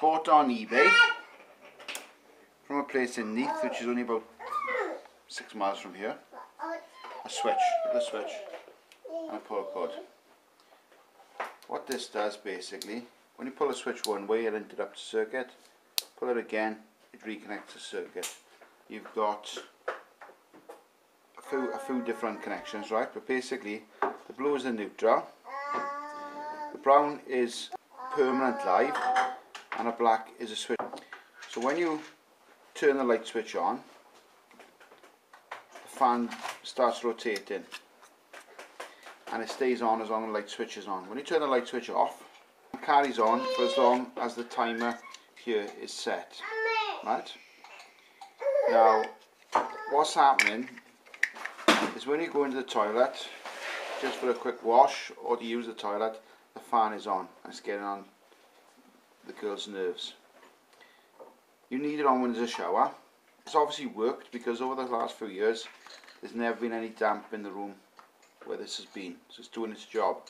bought on eBay from a place in Neath, which is only about 6 miles from here. A switch, and a pull cord. What this does basically, when you pull a switch one way, it interrupts the circuit. Pull it again, it reconnects the circuit. You've got a few different connections, right? But basically, the blue is the neutral, the brown is permanent live, and the black is a switch. So when you turn the light switch on, the fan starts rotating, and it stays on as long as the light switch is on. When you turn the light switch off, it carries on for as long as the timer here is set, right? Now, what's happening is when you go into the toilet, just for a quick wash or to use the toilet, the fan is on and it's getting on the girl's nerves. You need it on when there's a shower. It's obviously worked because over the last few years there's never been any damp in the room where this has been, so it's doing its job.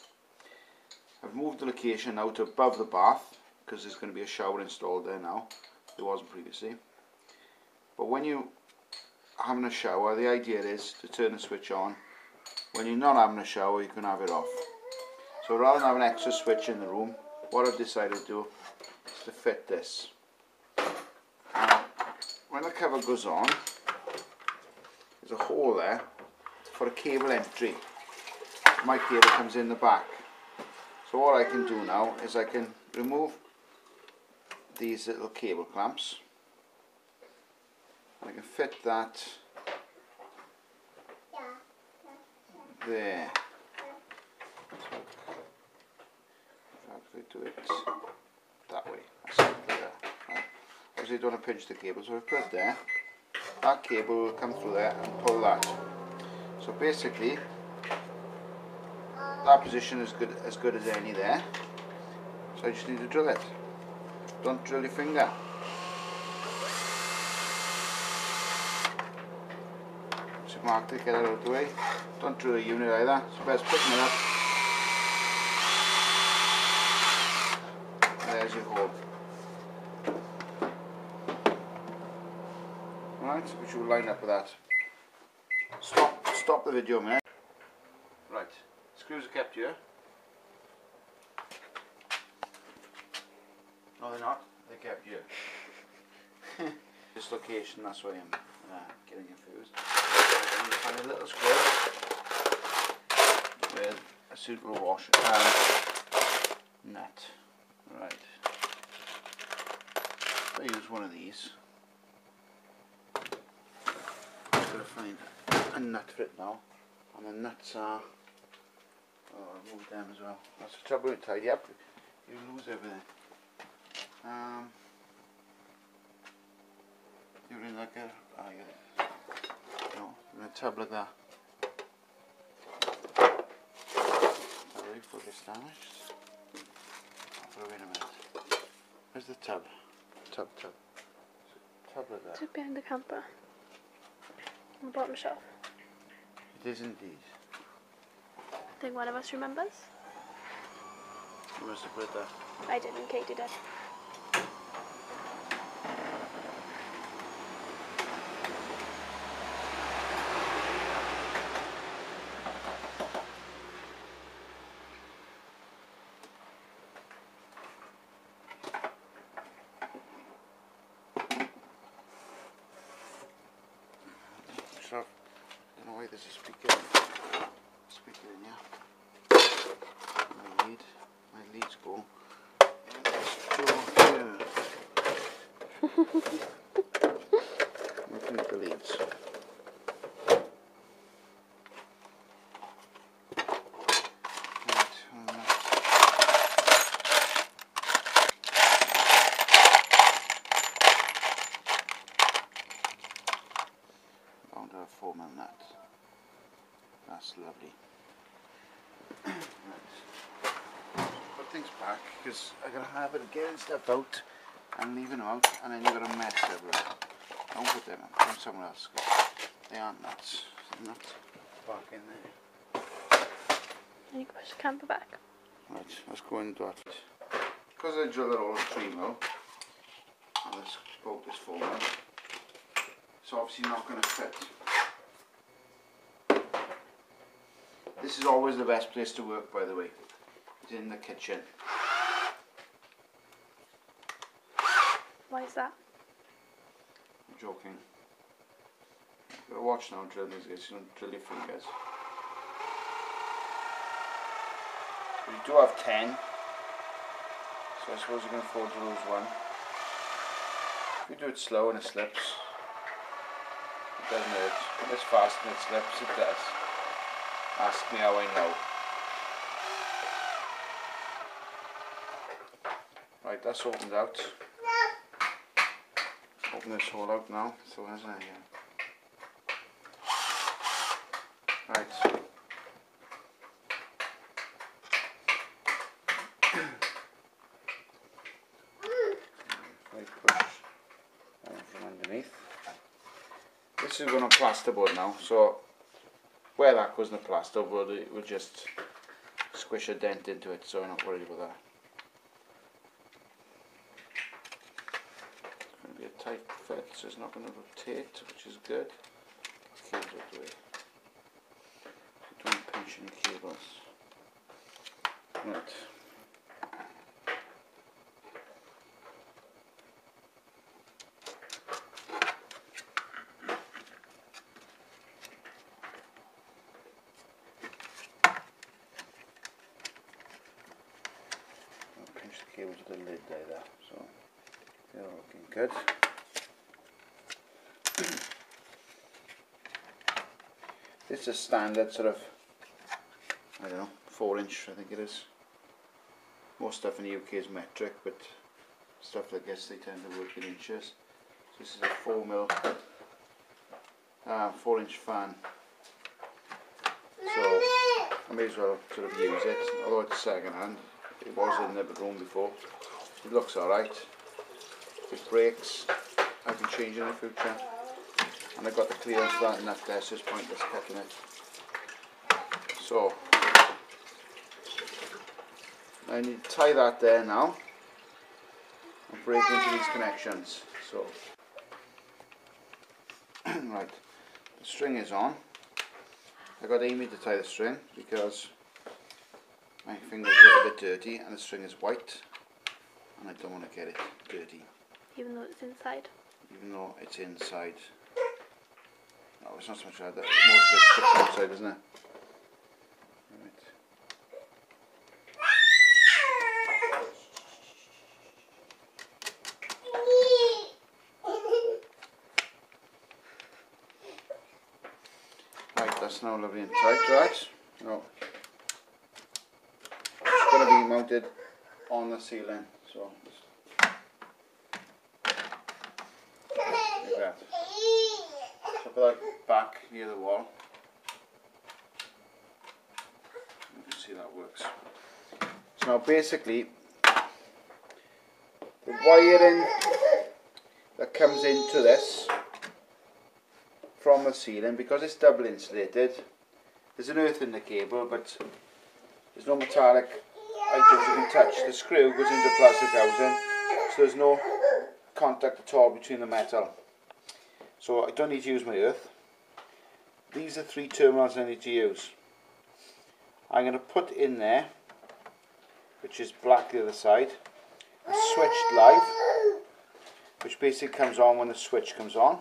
I've moved the location now to above the bath because there's going to be a shower installed there now. There wasn't previously. But when you are having a shower, the idea is to turn the switch on. When you're not having a shower, you can have it off. So rather than have an extra switch in the room, what I've decided to do is to fit this. Now, when the cover goes on, there's a hole there for a cable entry. My cable comes in the back. So what I can do now is I can remove these little cable clamps, and I can fit that there. So if I do it that way, right. Obviously I don't want to pinch the cable, so I put it there. That cable will come through there and pull that. So basically, that position is as good as any there. So I just need to drill it. Don't drill your finger. So mark it, get it out of the way. Don't drill a unit either. So best picking it up. And there's your hole. Right, which will line up with that. Stop the video a minute. Right, screws are kept here. No, they're not. They're kept here. This location, that's why I'm getting confused. I'm going to find a little square with a suitable wash and nut. Right. I use one of these. I'm going to find a nut for it now. And the nuts are... oh, I'll remove them as well. That's the trouble with tidy up. You lose everything. You're in like a, no, in a tub like that. Sorry for this damaged. I'll wait a minute. Where's the tub? Tub. Tub like that. It's behind the camper. On the bottom shelf. It is indeed. I think one of us remembers. You must have put it there. I didn't, Katie did. I don't know why there's a speaker in here. My leads go in this door here. Looking at the leads. Onto a 4mm nut. That's lovely. Right. Put things back because I got a habit of getting stuff out and leaving them out, and then you've got a mess everywhere. Don't put them in. Put them somewhere else. They aren't nuts. The nuts back in there. And you can push the camper back. Right. Let's go into that. Because I drilled it all stream now, and this bolt is 4 mil. It's obviously not going to fit. This is always the best place to work, by the way. It's in the kitchen. Why is that? I'm joking. You've got to watch now and drill these guys, you don't drill your fingers. You do have 10, so I suppose you can afford to lose one. If you do it slow and it slips, it doesn't hurt. When it's fast and it slips, it does. Ask me how I know. Right, that's opened out. Open this hole out now, so there's that here. Right. From underneath. This is going on plasterboard now, so where that goes in the plasterboard, it will just squish a dent into it, so I'm not worried about that. It's going to be a tight fit, so it's not going to rotate, which is good. Cables out the way. Don't pinch any cables. Right. Cables with the lid there, so they're looking good. This is a standard sort of, I don't know, 4-inch I think it is. Most stuff in the UK is metric, but stuff like this they tend to work in inches. So this is a 4 mil 4-inch fan. So I may as well sort of use it, although it's second hand. It was in the room before. It looks alright. It breaks. I can change it in the future. And I've got the clearance for that nut there, so it's pointless cutting it. So I need to tie that there now and break into these connections. So right, the string is on. I got Amy to tie the string because my finger's a little bit dirty and the string is white and I don't want to get it dirty. Even though it's inside? Even though it's inside. No, it's not so much like that. Most of it's outside, isn't it? Right, that's now lovely and tight, right? No. Going to be mounted on the ceiling, so like that. So put that back near the wall. You can see that works. So now basically the wiring that comes into this from the ceiling, because it's double insulated, there's an earth in the cable but there's no metallic items you can touch. The screw goes into plastic housing, so there's no contact at all between the metal. So I don't need to use my earth. These are 3 terminals I need to use. I'm going to put in there, which is black the other side, a switched live, which basically comes on when the switch comes on.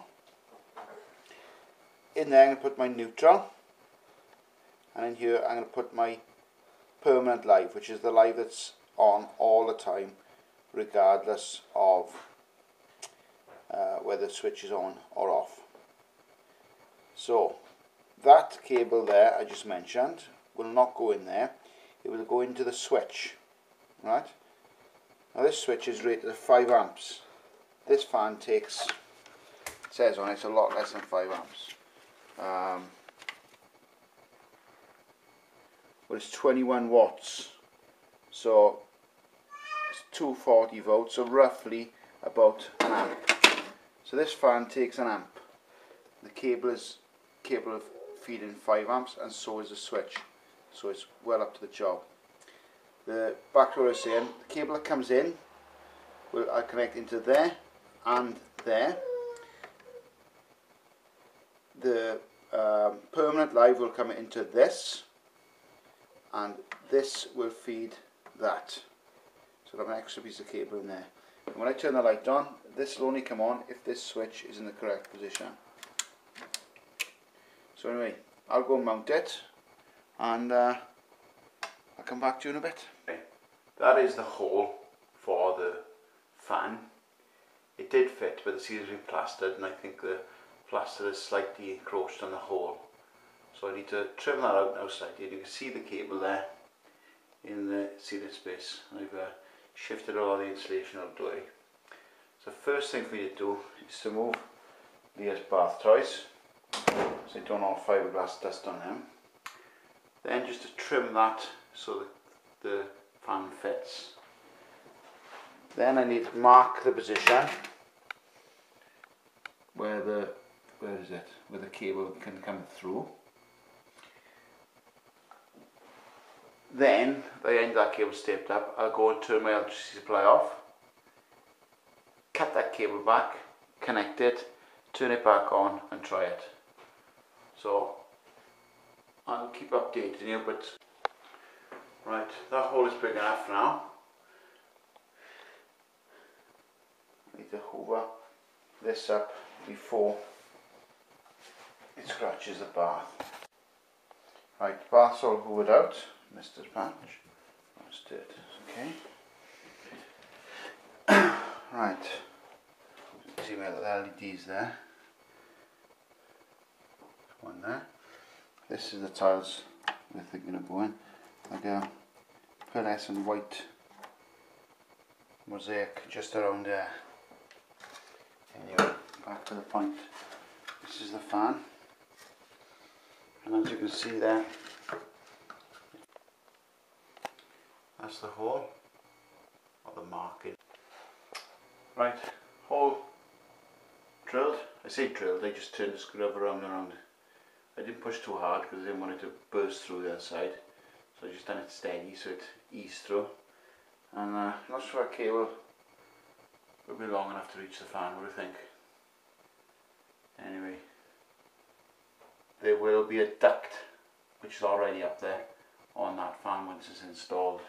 In there I'm going to put my neutral, and in here I'm going to put my permanent live, which is the live that's on all the time regardless of whether the switch is on or off. So that cable there I just mentioned will not go in there, it will go into the switch, right? Now this switch is rated at 5 amps. This fan takes, it says on it, it's a lot less than 5 amps. But it's 21 watts, so it's 240 volts, so roughly about an amp. So this fan takes an amp. The cable is capable of feeding 5 amps, and so is the switch, so it's well up to the job. The back to what I was saying, the cable that comes in will I connect into there and there. The permanent live will come into this, and this will feed that. So I'll have an extra piece of cable in there. And when I turn the light on, this will only come on if this switch is in the correct position. So anyway, I'll go and mount it, and I'll come back to you in a bit. Okay. That is the hole for the fan. It did fit, but the seal's been plastered, and I think the plaster is slightly encroached on the hole. So I need to trim that out now slightly. You can see the cable there in the sealing space. I've shifted all the insulation out of the way. So first thing for you to do is to move these bath toys, so you don't have fiberglass dust on them. Then just to trim that so that the fan fits. Then I need to mark the position where the cable can come through. Then, the end of that cable taped up, I'll go and turn my electricity supply off, cut that cable back, connect it, turn it back on and try it. So, I'll keep updating you, but right, that hole is big enough now. I need to hoover this up before it scratches the bath. Right, bath's all hoovered out. Mr. Patch. Let's do it. Okay. Right. See where the LEDs there. One there. This is the tiles we're thinking of going. Like a pearlescent white mosaic just around there. Anyway, back to the point. This is the fan. And as you can see there, that's the hole, or the marking. Right, hole drilled. I say drilled, I just turned the screwdriver around and around. I didn't push too hard because I didn't want it to burst through the other side. So I just done it steady so it eased through. And I'm not sure a cable will be long enough to reach the fan, what do you think? Anyway, there will be a duct which is already up there on that fan once it's installed.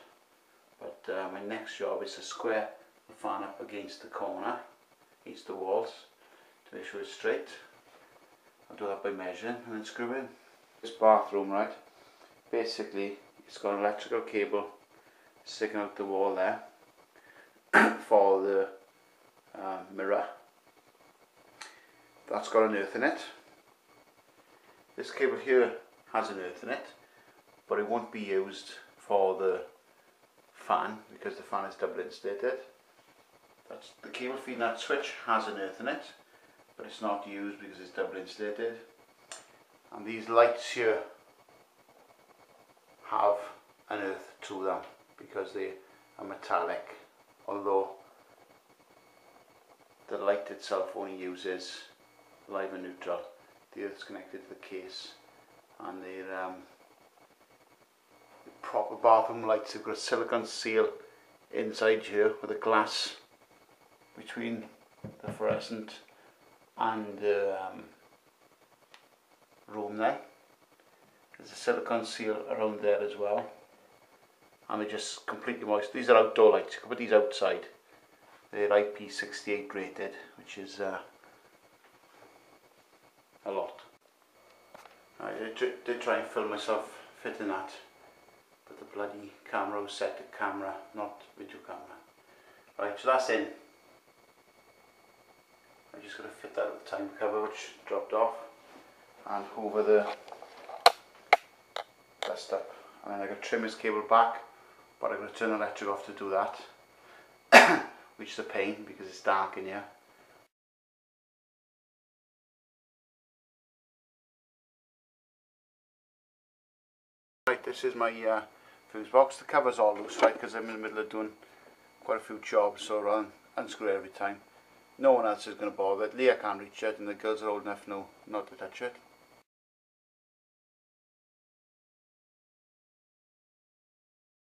But my next job is to square the fan up against the corner, against the walls, to make sure it's straight. I'll do that by measuring and then screw in. This bathroom, right, basically it's got an electrical cable sticking out the wall there for the mirror. That's got an earth in it. This cable here has an earth in it, but it won't be used for the fan because the fan is double insulated. That's the cable feeding that switch has an earth in it, but it's not used because it's double insulated. And these lights here have an earth to them because they are metallic, although the light itself only uses live and neutral. The earth's connected to the case, and they're proper bathroom lights. They've got a silicone seal inside here with a glass between the fluorescent and the room there. There's a silicone seal around there as well, and they're just completely moist. These are outdoor lights, you can put these outside. They're IP68 rated, which is a lot. I did try and film myself fitting that, but the bloody camera was set to camera, not video camera. Right, so that's in. I just got to fit that with the time cover which dropped off and over the dust up. And then I got to trim this cable back, but I'm going to turn the electric off to do that, which is a pain because it's dark in here. Right, this is my fuse box. The cover's all loose, right, because I'm in the middle of doing quite a few jobs, so I'll unscrew it every time. No one else is going to bother it. Leah can't reach it, and the girls are old enough now not to touch it.